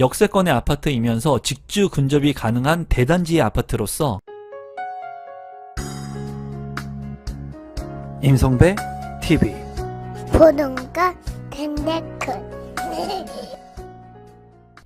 역세권의 아파트이면서 직주 근접이 가능한 대단지의 아파트로서 임성배 TV 보동과 덴데크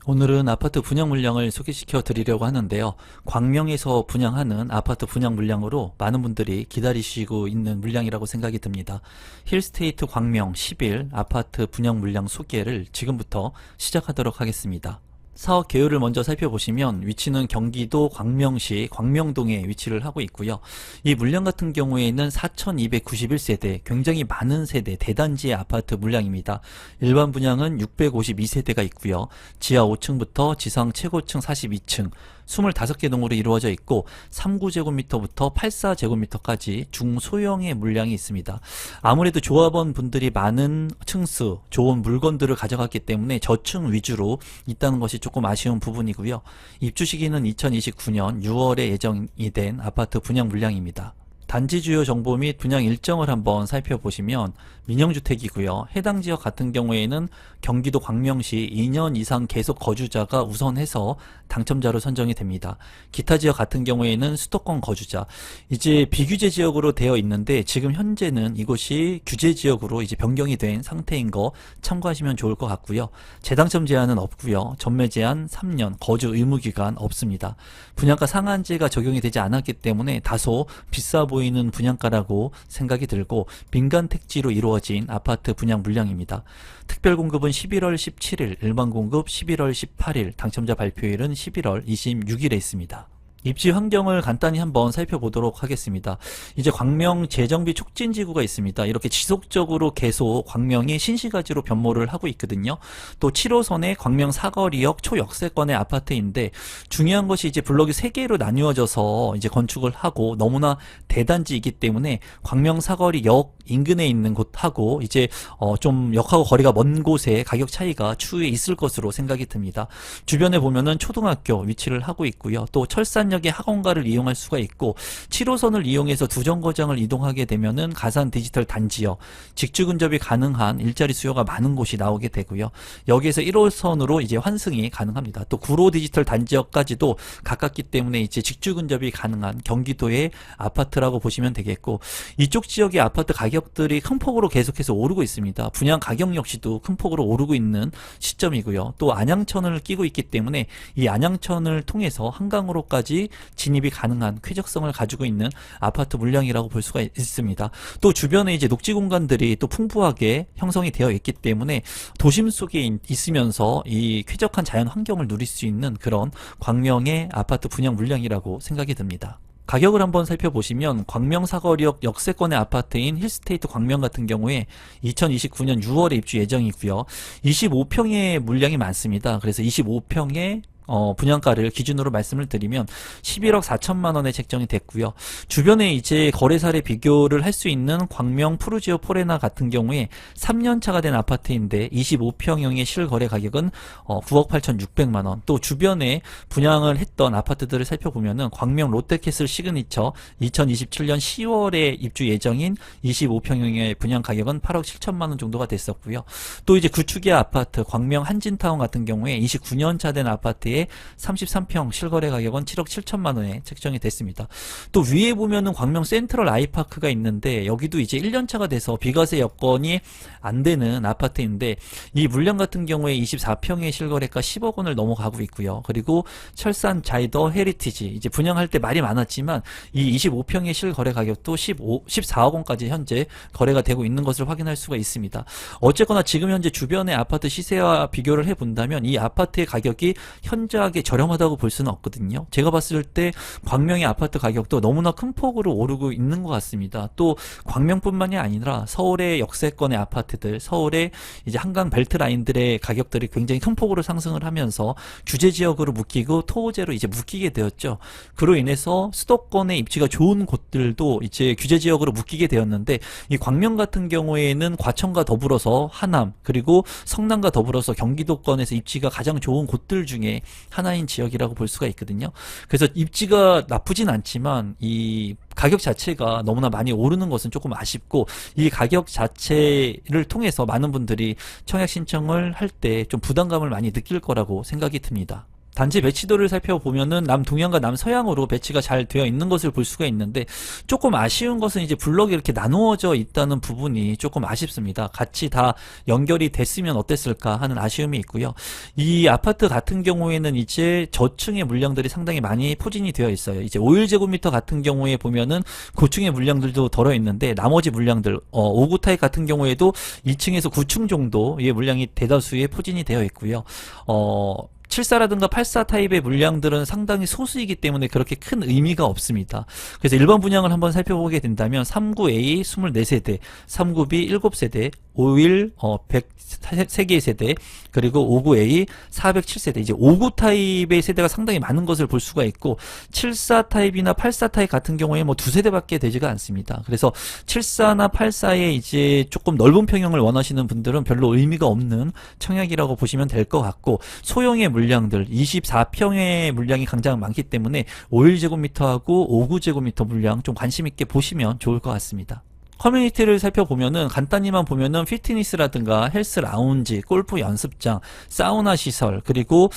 오늘은 아파트 분양 물량을 소개시켜 드리려고 하는데요. 광명에서 분양하는 아파트 분양 물량으로 많은 분들이 기다리시고 있는 물량이라고 생각이 듭니다. 힐스테이트 광명 10일 아파트 분양 물량 소개를 지금부터 시작하도록 하겠습니다. 사업 개요를 먼저 살펴보시면 위치는 경기도 광명시 광명동에 위치를 하고 있고요. 이 물량 같은 경우에는 4291세대, 굉장히 많은 세대 대단지의 아파트 물량입니다. 일반 분양은 652세대가 있고요. 지하 5층부터 지상 최고층 42층 25개 동으로 이루어져 있고 39제곱미터부터 84제곱미터까지 중소형의 물량이 있습니다. 아무래도 조합원 분들이 많은 층수, 좋은 물건들을 가져갔기 때문에 저층 위주로 있다는 것이 조금 아쉬운 부분이고요. 입주 시기는 2029년 6월에 예정이 된 아파트 분양 물량입니다. 단지 주요 정보 및 분양 일정을 한번 살펴보시면 민영주택이고요. 해당 지역 같은 경우에는 경기도 광명시 2년 이상 계속 거주자가 우선해서 당첨자로 선정이 됩니다. 기타 지역 같은 경우에는 수도권 거주자, 이제 비규제 지역으로 되어 있는데 지금 현재는 이곳이 규제 지역으로 이제 변경이 된 상태인 거 참고하시면 좋을 것 같고요. 재당첨 제한은 없고요. 전매 제한 3년, 거주 의무 기간 없습니다. 분양가 상한제가 적용이 되지 않았기 때문에 다소 비싸 보이는 분양가라고 생각이 들고 민간 택지로 이루어진 아파트 분양 물량입니다. 특별 공급은 11월 17일, 일반 공급 11월 18일, 당첨자 발표일은 11월 26일에 있습니다. 입지 환경을 간단히 한번 살펴보도록 하겠습니다. 이제 광명 재정비 촉진지구가 있습니다. 이렇게 지속적으로 계속 광명이 신시가지로 변모를 하고 있거든요. 또 7호선의 광명 사거리역 초역세권의 아파트인데 중요한 것이 이제 블록이 3개로 나뉘어져서 이제 건축을 하고 너무나 대단지이기 때문에 광명 사거리역 인근에 있는 곳하고 이제 좀 역하고 거리가 먼 곳에 가격 차이가 추후에 있을 것으로 생각이 듭니다. 주변에 보면은 초등학교 위치를 하고 있고요. 또 철산역의 학원가를 이용할 수가 있고 7호선을 이용해서 두 정거장을 이동하게 되면은 가산 디지털 단지역 직주 근접이 가능한 일자리 수요가 많은 곳이 나오게 되고요. 여기에서 1호선으로 이제 환승이 가능합니다. 또 구로 디지털 단지역까지도 가깝기 때문에 이제 직주 근접이 가능한 경기도의 아파트라고 보시면 되겠고 이쪽 지역의 아파트 가격들이 큰 폭으로 계속해서 오르고 있습니다. 분양 가격 역시도 큰 폭으로 오르고 있는 시점이고요. 또 안양천을 끼고 있기 때문에 이 안양천을 통해서 한강으로까지 진입이 가능한 쾌적성을 가지고 있는 아파트 물량이라고 볼 수가 있습니다. 또 주변에 이제 녹지 공간들이 또 풍부하게 형성이 되어 있기 때문에 도심 속에 있으면서 이 쾌적한 자연 환경을 누릴 수 있는 그런 광명의 아파트 분양 물량이라고 생각이 듭니다. 가격을 한번 살펴보시면 광명 사거리역 역세권의 아파트인 힐스테이트 광명 같은 경우에 2029년 6월에 입주 예정이고요. 25평의 물량이 많습니다. 그래서 25평의 분양가를 기준으로 말씀을 드리면 11억 4천만 원에 책정이 됐고요. 주변에 이제 거래사례 비교를 할 수 있는 광명 푸르지오 포레나 같은 경우에 3년 차가 된 아파트인데 25평형의 실거래 가격은 9억 8,600만 원. 또 주변에 분양을 했던 아파트들을 살펴보면은 광명 롯데캐슬 시그니처 2027년 10월에 입주 예정인 25평형의 분양 가격은 8억 7천만 원 정도가 됐었고요. 또 이제 구축의 아파트 광명 한진타운 같은 경우에 29년 차 된 아파트에 33평 실거래 가격은 7억 7천만 원에 책정이 됐습니다. 또 위에 보면은 광명 센트럴 아이파크가 있는데 여기도 이제 1년차가 돼서 비과세 여건이 안 되는 아파트인데 이 물량 같은 경우에 24평의 실거래가 10억 원을 넘어가고 있고요. 그리고 철산 자이더 헤리티지 이제 분양할 때 말이 많았지만 이 25평의 실거래 가격도 14억 원까지 현재 거래가 되고 있는 것을 확인할 수가 있습니다. 어쨌거나 지금 현재 주변의 아파트 시세와 비교를 해본다면 이 아파트의 가격이 현저하게 저렴하다고 볼 수는 없거든요. 제가 봤을 때 광명의 아파트 가격도 너무나 큰 폭으로 오르고 있는 것 같습니다. 또 광명뿐만이 아니라 서울의 역세권의 아파트들, 서울의 이제 한강 벨트 라인들의 가격들이 굉장히 큰 폭으로 상승을 하면서 규제 지역으로 묶이고 토호제로 이제 묶이게 되었죠. 그로 인해서 수도권의 입지가 좋은 곳들도 이제 규제 지역으로 묶이게 되었는데 이 광명 같은 경우에는 과천과 더불어서 하남 그리고 성남과 더불어서 경기도권에서 입지가 가장 좋은 곳들 중에 하나인 지역이라고 볼 수가 있거든요. 그래서 입지가 나쁘진 않지만 이 가격 자체가 너무나 많이 오르는 것은 조금 아쉽고, 이 가격 자체를 통해서 많은 분들이 청약 신청을 할 때 좀 부담감을 많이 느낄 거라고 생각이 듭니다. 단지 배치도를 살펴보면은 남동향과 남서향으로 배치가 잘 되어 있는 것을 볼 수가 있는데, 조금 아쉬운 것은 이제 블럭이 이렇게 나누어져 있다는 부분이 조금 아쉽습니다. 같이 다 연결이 됐으면 어땠을까 하는 아쉬움이 있고요. 이 아파트 같은 경우에는 이제 저층의 물량들이 상당히 많이 포진이 되어 있어요. 이제 51제곱미터 같은 경우에 보면은 고층의 물량들도 덜어 있는데, 나머지 물량들 5구 타입 같은 경우에도 2층에서 9층 정도의 물량이 대다수에 포진이 되어 있고요. 74라든가 84 타입의 물량들은 상당히 소수이기 때문에 그렇게 큰 의미가 없습니다. 그래서 일반 분양을 한번 살펴보게 된다면 39A 24세대, 39B 7세대, 51 103개의 세대, 그리고 59A 407세대, 이제 59 타입의 세대가 상당히 많은 것을 볼 수가 있고, 74 타입이나 84 타입 같은 경우에 뭐 두 세대밖에 되지가 않습니다. 그래서 74나 84에 이제 조금 넓은 평형을 원하시는 분들은 별로 의미가 없는 청약이라고 보시면 될 것 같고, 소형의 물량들 24평의 물량이 가장 많기 때문에 51제곱미터하고 59제곱미터 물량 좀 관심 있게 보시면 좋을 것 같습니다. 커뮤니티를 살펴보면은 간단히만 보면은 피트니스라든가 헬스 라운지, 골프 연습장, 사우나 시설, 그리고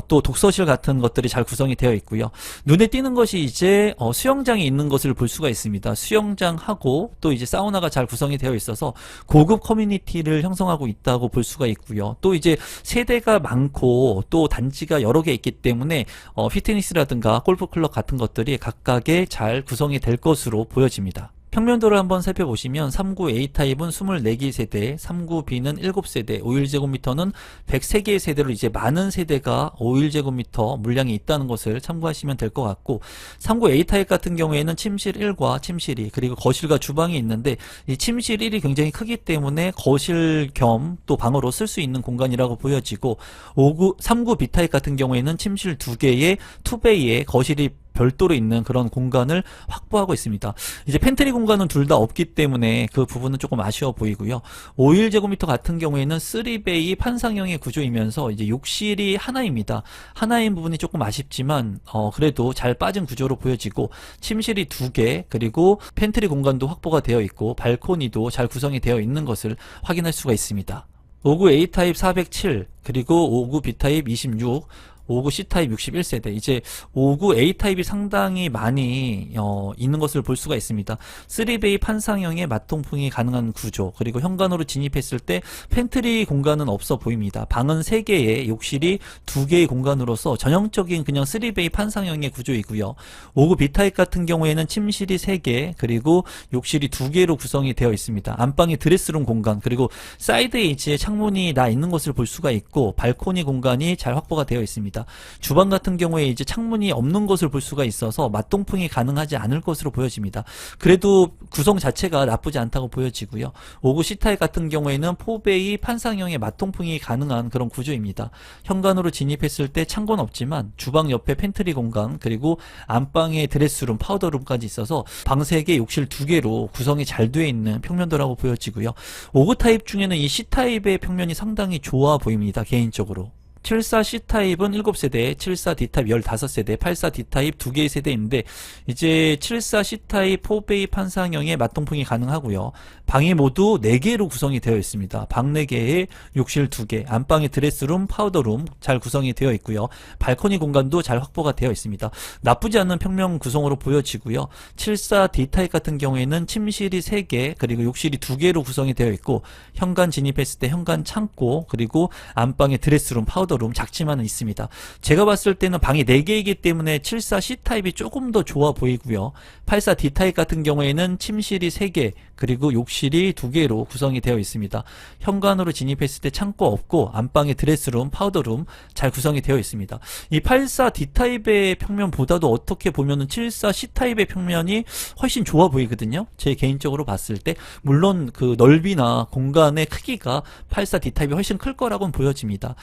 또 독서실 같은 것들이 잘 구성이 되어 있고요. 눈에 띄는 것이 이제 수영장이 있는 것을 볼 수가 있습니다. 수영장하고 또 이제 사우나가 잘 구성이 되어 있어서 고급 커뮤니티를 형성하고 있다고 볼 수가 있고요. 또 이제 세대가 많고 또 단지가 여러 개 있기 때문에 피트니스라든가 골프 클럽 같은 것들이 각각에 잘 구성이 될 것으로 보여집니다. 평면도를 한번 살펴보시면 39A 타입은 24개 세대, 39B는 7세대, 51제곱미터는 103개의 세대로 이제 많은 세대가 51제곱미터 물량이 있다는 것을 참고하시면 될 것 같고, 39A 타입 같은 경우에는 침실 1과 침실 2, 그리고 거실과 주방이 있는데, 이 침실 1이 굉장히 크기 때문에 거실 겸 또 방으로 쓸 수 있는 공간이라고 보여지고, 39B 타입 같은 경우에는 침실 2개의 투베이에 거실이 별도로 있는 그런 공간을 확보하고 있습니다. 이제 팬트리 공간은 둘 다 없기 때문에 그 부분은 조금 아쉬워 보이고요. 51제곱미터 같은 경우에는 3베이 판상형의 구조이면서 이제 욕실이 하나입니다. 하나인 부분이 조금 아쉽지만 그래도 잘 빠진 구조로 보여지고, 침실이 2개, 그리고 팬트리 공간도 확보가 되어 있고 발코니도 잘 구성이 되어 있는 것을 확인할 수가 있습니다. 59A 타입 407, 그리고 59B 타입 26, 59C 타입 61세대, 이제 59A 타입이 상당히 많이 있는 것을 볼 수가 있습니다. 3베이 판상형의 맞통풍이 가능한 구조, 그리고 현관으로 진입했을 때 팬트리 공간은 없어 보입니다. 방은 3개에 욕실이 2개의 공간으로서 전형적인 그냥 3베이 판상형의 구조이고요. 59B 타입 같은 경우에는 침실이 3개, 그리고 욕실이 2개로 구성이 되어 있습니다. 안방에 드레스룸 공간, 그리고 사이드에 이제 창문이 나 있는 것을 볼 수가 있고, 발코니 공간이 잘 확보가 되어 있습니다. 주방 같은 경우에 이제 창문이 없는 것을 볼 수가 있어서 맞동풍이 가능하지 않을 것으로 보여집니다. 그래도 구성 자체가 나쁘지 않다고 보여지고요. 59 C타입 같은 경우에는 4베이 판상형의 맞동풍이 가능한 그런 구조입니다. 현관으로 진입했을 때 창고는 없지만 주방 옆에 팬트리 공간, 그리고 안방에 드레스룸, 파우더룸까지 있어서 방 3개, 욕실 2개로 구성이 잘 되어 있는 평면도라고 보여지고요. 59 타입 중에는 이 C타입의 평면이 상당히 좋아 보입니다. 개인적으로. 74C타입은 7세대, 74D타입 15세대, 84D타입 2개의 세대인데, 이제 74C타입 4베이 판상형의 맞동풍이 가능하고요. 방이 모두 4개로 구성이 되어 있습니다. 방 4개에 욕실 2개, 안방에 드레스룸, 파우더룸 잘 구성이 되어 있고요. 발코니 공간도 잘 확보가 되어 있습니다. 나쁘지 않은 평면 구성으로 보여지고요. 74D타입 같은 경우에는 침실이 3개, 그리고 욕실이 2개로 구성이 되어 있고, 현관 진입했을 때 현관 창고, 그리고 안방에 드레스룸, 파우더룸 작지만은 있습니다. 제가 봤을 때는 방이 4개이기 때문에 74C타입이 조금 더 좋아 보이고요. 84D타입 같은 경우에는 침실이 3개, 그리고 욕실이 2개로 구성이 되어 있습니다. 현관으로 진입했을 때 창고 없고, 안방에 드레스룸, 파우더룸 잘 구성이 되어 있습니다. 이 84D타입의 평면보다도 어떻게 보면은 74C타입의 평면이 훨씬 좋아 보이거든요. 제 개인적으로 봤을 때. 물론 그 넓이나 공간의 크기가 84D타입이 훨씬 클 거라고는 보여집니다.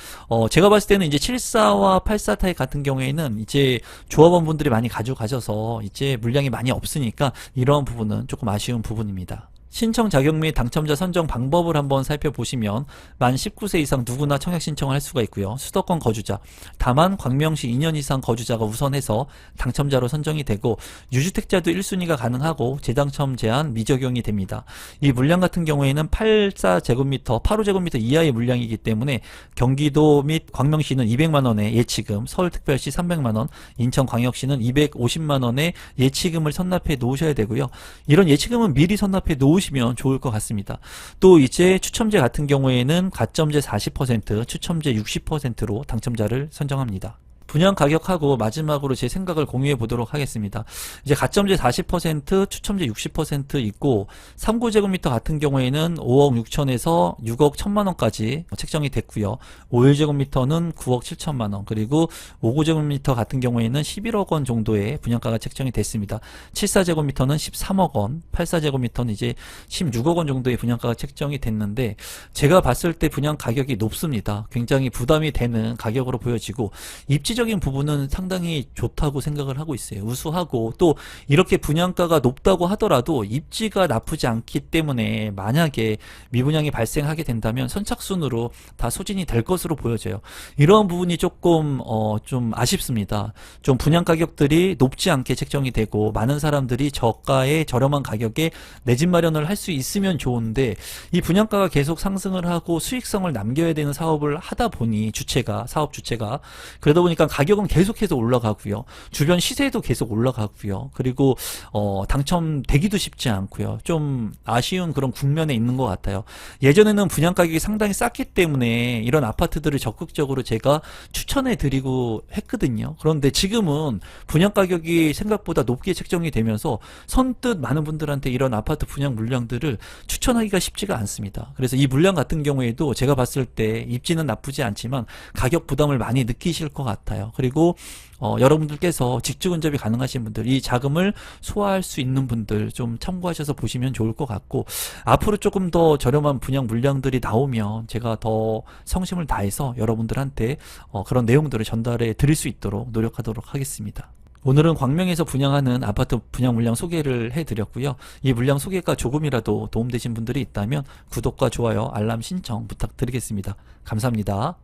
제가 봤을 때는 이제 74와 84 타입 같은 경우에는 이제 조합원분들이 많이 가져가셔서 이제 물량이 많이 없으니까 이런 부분은 조금 아쉬운 부분입니다. 신청 자격 및 당첨자 선정 방법을 한번 살펴보시면 만 19세 이상 누구나 청약 신청을 할 수가 있고요. 수도권 거주자, 다만 광명시 2년 이상 거주자가 우선해서 당첨자로 선정이 되고 유주택자도 1순위가 가능하고 재당첨 제한 미적용이 됩니다. 이 물량 같은 경우에는 84제곱미터, 85제곱미터 이하의 물량이기 때문에 경기도 및 광명시는 200만원의 예치금, 서울특별시 300만원, 인천광역시는 250만원의 예치금을 선납해 놓으셔야 되고요. 이런 예치금은 미리 선납해 놓으시면 좋을 것 같습니다. 또 이제 추첨제 같은 경우에는 가점제 40%, 추첨제 60%로 당첨자를 선정합니다. 분양 가격하고 마지막으로 제 생각을 공유해 보도록 하겠습니다. 이제 가점제 40%, 추첨제 60% 있고 3구제곱미터 같은 경우에는 5억 6천에서 6억 1천만 원까지 책정이 됐고요. 5일제곱미터는 9억 7천만 원, 그리고 5구제곱미터 같은 경우에는 11억 원 정도의 분양가가 책정이 됐습니다. 74제곱미터는 13억 원, 84제곱미터는 이제 16억 원 정도의 분양가가 책정이 됐는데 제가 봤을 때 분양 가격이 높습니다. 굉장히 부담이 되는 가격으로 보여지고 입지적인 부분은 상당히 좋다고 생각을 하고 있어요. 우수하고 또 이렇게 분양가가 높다고 하더라도 입지가 나쁘지 않기 때문에 만약에 미분양이 발생하게 된다면 선착순으로 다 소진이 될 것으로 보여져요. 이런 부분이 조금 좀 아쉽습니다. 좀 분양 가격들이 높지 않게 책정이 되고 많은 사람들이 저가의 저렴한 가격에 내 집 마련을 할 수 있으면 좋은데 이 분양가가 계속 상승을 하고 수익성을 남겨야 되는 사업을 하다 보니 사업 주체가 그러다 보니까 가격은 계속해서 올라가고요. 주변 시세도 계속 올라가고요. 그리고 당첨되기도 쉽지 않고요. 좀 아쉬운 그런 국면에 있는 것 같아요. 예전에는 분양 가격이 상당히 쌌기 때문에 이런 아파트들을 적극적으로 제가 추천해 드리고 했거든요. 그런데 지금은 분양 가격이 생각보다 높게 책정이 되면서 선뜻 많은 분들한테 이런 아파트 분양 물량들을 추천하기가 쉽지가 않습니다. 그래서 이 물량 같은 경우에도 제가 봤을 때 입지는 나쁘지 않지만 가격 부담을 많이 느끼실 것 같아요. 그리고 여러분들께서 직주 근접이 가능하신 분들, 이 자금을 소화할 수 있는 분들 좀 참고하셔서 보시면 좋을 것 같고, 앞으로 조금 더 저렴한 분양 물량들이 나오면 제가 더 성심을 다해서 여러분들한테 그런 내용들을 전달해 드릴 수 있도록 노력하도록 하겠습니다. 오늘은 광명에서 분양하는 아파트 분양 물량 소개를 해드렸고요. 이 물량 소개가 조금이라도 도움되신 분들이 있다면 구독과 좋아요, 알람 신청 부탁드리겠습니다. 감사합니다.